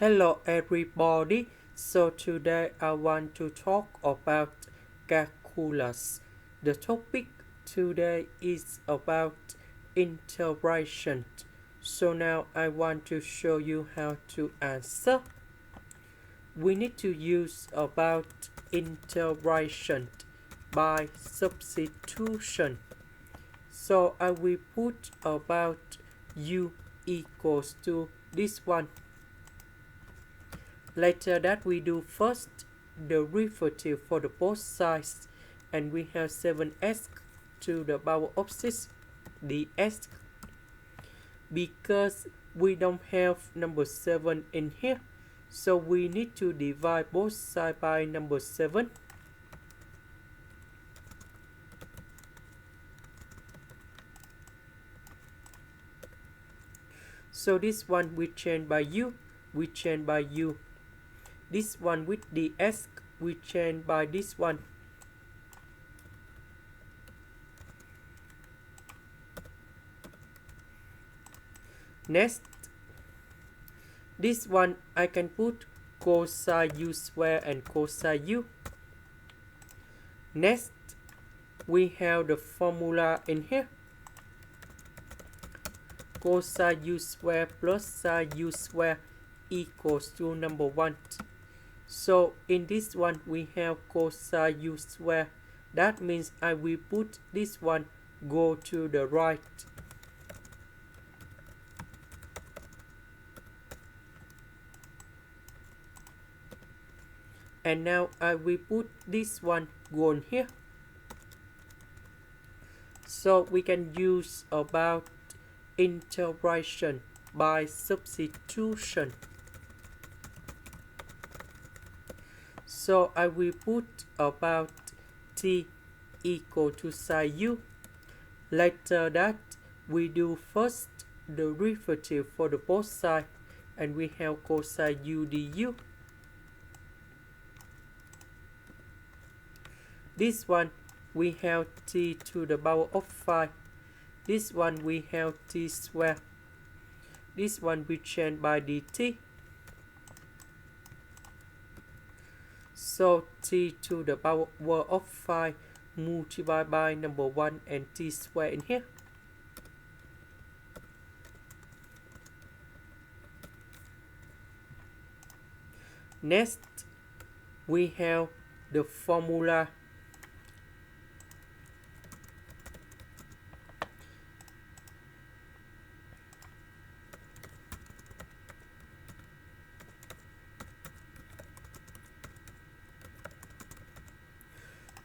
Hello everybody. So today I want to talk about calculus. The topic today is about integration. So now I want to show you how to answer. We need to use about integration by substitution. So I will put about u equals to this one. Later that we do first the derivative for the both sides, and we have 7s to the power of 6 ds. Because we don't have number 7 in here, so we need to divide both sides by number 7. So this one we change by u, we change by u. This one with the s, we change by this one. Next, this one I can put cosine u square and cosine u. Next, we have the formula in here. Cosine u square plus sine u square equals to number 1. So in this one we have cosine u square. That means I will put this one go to the right. And now I will put this one go on here. So we can use about integration by substitution. So I will put about t equal to sine u. Later that we do first the derivative for the both sides, and we have cosine u du. This one we have t to the power of 5. This one we have t square. This one we change by dt. So t to the power of 5 multiplied by number 1 and t square in here. Next, we have the formula.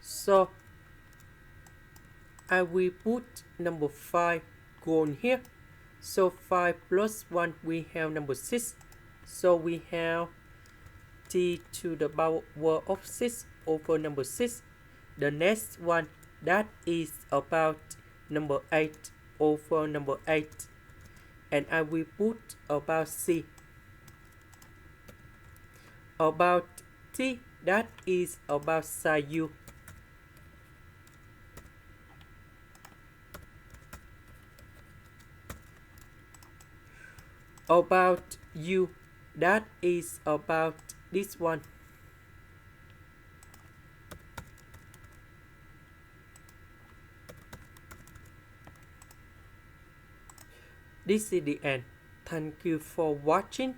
So I will put number 5 go on here. So 5 plus 1 we have number 6. So we have t to the power of 6 over number 6. The next one, that is about number 8 over number 8. And I will put about c. About t, that is about sine u. About u, that is about this one. This is the end. Thank you for watching.